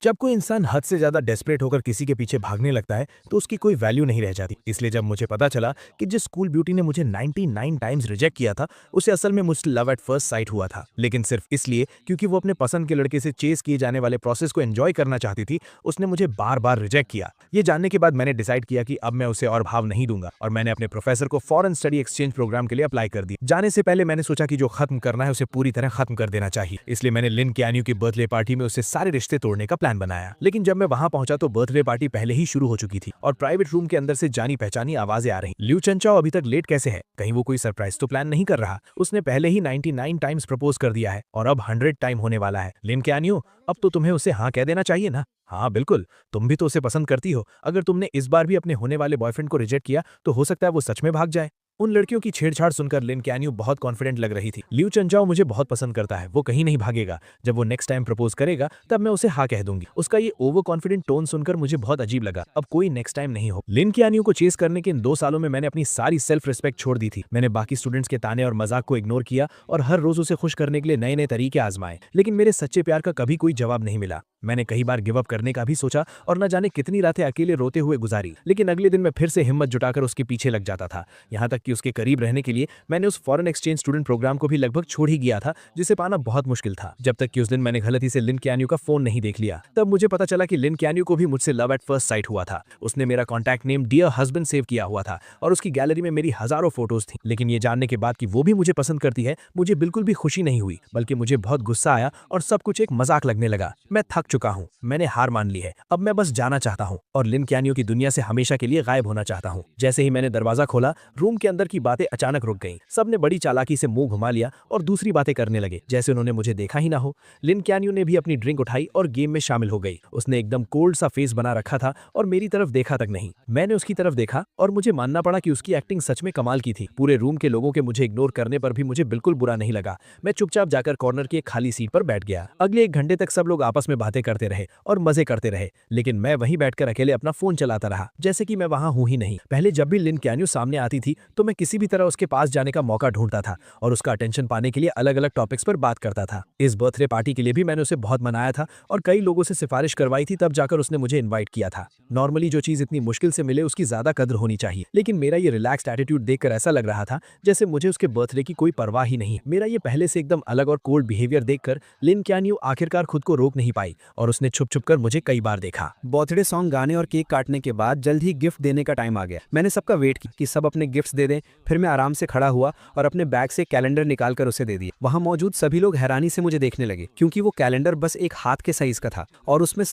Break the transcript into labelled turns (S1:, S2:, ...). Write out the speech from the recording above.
S1: जब कोई इंसान हद से ज्यादा डेस्परेट होकर किसी के पीछे भागने लगता है तो उसकी कोई वैल्यू नहीं रह जाती। इसलिए जब मुझे पता चला कि जिस स्कूल ब्यूटी ने मुझे 99 टाइम्स रिजेक्ट किया था उसे असल में मुझसे लव एट फर्स्ट साइट हुआ था, लेकिन सिर्फ इसलिए क्योंकि वो अपने पसंद के लड़के से चेस किए जाने वाले प्रोसेस को एंजॉय करना चाहती थी, उसने मुझे बार बार रिजेक्ट किया। ये जानने के बाद मैंने डिसाइड किया कि अब मैं उसे और भाव नहीं दूंगा और मैंने अपने प्रोफेसर को फॉरेन स्टडी एक्सचेंज प्रोग्राम के लिए अप्लाई कर दिया। जाने से पहले मैंने सोचा कि जो खत्म करना है उसे पूरी तरह खत्म कर देना चाहिए, इसलिए मैंने लिन कैन्यू की बर्थडे पार्टी में उससे सारे रिश्ते तोड़ने का प्लान बनाया। लेकिन जब मैं वहां पहुंचा तो बर्थडे पार्टी पहले ही शुरू हो चुकी थी और प्राइवेट रूम के अंदर से जानी पहचानी आवाजें आ रही। लिu चंचाओ अभी तक लेट कैसे है? कहीं वो कोई सरप्राइज तो प्लान नहीं कर रहा? उसने पहले ही 99 टाइम्स प्रपोज कर दिया है और अब 100 टाइम होने वाला है। लिन कैन्यू, अब तो तुम्हें उसे हाँ कह देना चाहिए ना। हाँ बिल्कुल, तुम भी तो उसे पसंद करती हो। अगर तुमने इस बार भी अपने होने वाले बॉयफ्रेंड को रिजेक्ट किया तो हो सकता है वो सच में भाग जाए। उन लड़कियों की छेड़छाड़ सुनकर लिन कैन्यू बहुत कॉन्फिडेंट लग रही थी। लिu चंचाओ मुझे बहुत पसंद करता है, वो कहीं नहीं भागेगा। जब वो नेक्स्ट टाइम प्रपोज करेगा तब मैं उसे हाँ कह दूंगी। उसका ये ओवर कॉन्फिडेंट टोन सुनकर मुझे बहुत अजीब लगा। अब कोई नेक्स्ट टाइम नहीं हो। लिन कैन्यू को चेस करने के इन 2 सालों में मैंने अपनी सारी सेल्फ रिस्पेक्ट छोड़ दी थी। मैंने बाकी स्टूडेंट्स के ताने और मजाक को इग्नोर किया और हर रोज उसे खुश करने के लिए नए नए तरीके आजमाए, लेकिन मेरे सच्चे प्यार का कभी कोई जवाब नहीं मिला। मैंने कई बार गिव अप करने का भी सोचा और न जाने कितनी रातें अकेले रोते हुए गुजारी, लेकिन अगले दिन मैं फिर से हिम्मत जुटाकर उसके पीछे लग जाता था। यहाँ तक कि उसके करीब रहने के लिए मैंने उस फॉरेन एक्सचेंज स्टूडेंट प्रोग्राम को भी लगभग छोड़ ही गया था, जिसे पाना बहुत मुश्किल था। जब तक कि उस दिन मैंने गलती से लिन कैन्यू का फोन नहीं देख लिया। तब मुझे पता चला कि लिन कैन्यू को भी मुझसे लव एट फर्स्ट साइट हुआ था। उसने मेरा contact name dear husband save किया हुआ था और उसकी गैलरी में मेरी हजारों फोटोज थी। लेकिन ये जानने के बाद कि वो भी मुझे पसंद करती है, मुझे बिल्कुल भी खुशी नहीं हुई, बल्कि मुझे बहुत गुस्सा आया और सब कुछ एक मजाक लगने लगा। मैं थक चुका हूँ, मैंने हार मान ली है। अब मैं बस जाना चाहता हूँ और लिन कैन्यू की दुनिया से हमेशा के लिए गायब होना चाहता हूँ। जैसे ही मैंने दरवाजा खोला, रूम के अंदर की बातें अचानक रुक गईं। सबने बड़ी चालाकी से मुंह घुमा लिया और दूसरी बातें करने लगे, जैसे उन्होंने मुझे देखा ही ना हो। लिन कैन्यू ने भी अपनी ड्रिंक उठाई और गेम में शामिल हो गई। उसने एकदम कोल्ड सा फेस बना रखा था और मेरी तरफ देखा तक नहीं। मैंने उसकी तरफ देखा और मुझे मानना पड़ा कि उसकी एक्टिंग सच में कमाल की थी। पूरे रूम के लोगों के मुझे इग्नोर करने पर भी मुझे बिल्कुल बुरा नहीं लगा। मैं चुपचाप जाकर कॉर्नर की एक खाली सीट पर बैठ गया। अगले 1 घंटे तक सब लोग आपस में बातें करते रहे और मजे करते रहे, लेकिन मैं वहीं बैठकर अकेले अपना फोन चलाता रहा, जैसे कि मैं वहां हूं ही नहीं। पहले जब भी लिन कैन्यू सामने आती थी तो मैं किसी भी तरह उसके पास जाने का मौका ढूंढता था और उसका अटेंशन पाने के लिए अलग अलग टॉपिक्स पर बात करता था। इस बर्थडे पार्टी के लिए भी मैंने उसे बहुत मनाया था और कई लोगों से सिफारिश करवाई थी, तब जाकर उसने मुझे इन्वाइट किया था। नॉर्मली जो चीज इतनी मुश्किल से मिले उसकी ज्यादा कदर होनी चाहिए, लेकिन मेरा ये रिलैक्स्ड एटीट्यूड देखकर ऐसा लग रहा था जैसे मुझे उसके बर्थडे की कोई परवाह ही नहीं। मेरा ये पहले से एकदम अलग और कोल्ड बिहेवियर देखकर लिन कैन्यू आखिरकार खुद को रोक नहीं पाई और उसने छुप छुप कर मुझे कई बार देखा।
S2: बर्थडे सॉन्ग गाने और केक काटने के बाद जल्द ही गिफ्ट देने का टाइम आ गया। मैंने सबका वेट किया कि सब अपने गिफ्ट्स दे दें। फिर मैं आराम से खड़ा हुआ और अपने बैग से कैलेंडर निकालकर उसे दे दिया। वहां मौजूद सभी लोग हैरानी से मुझे देखने लगे, क्योंकि वो कैलेंडर बस एक हाथ के साइज का था और उसमें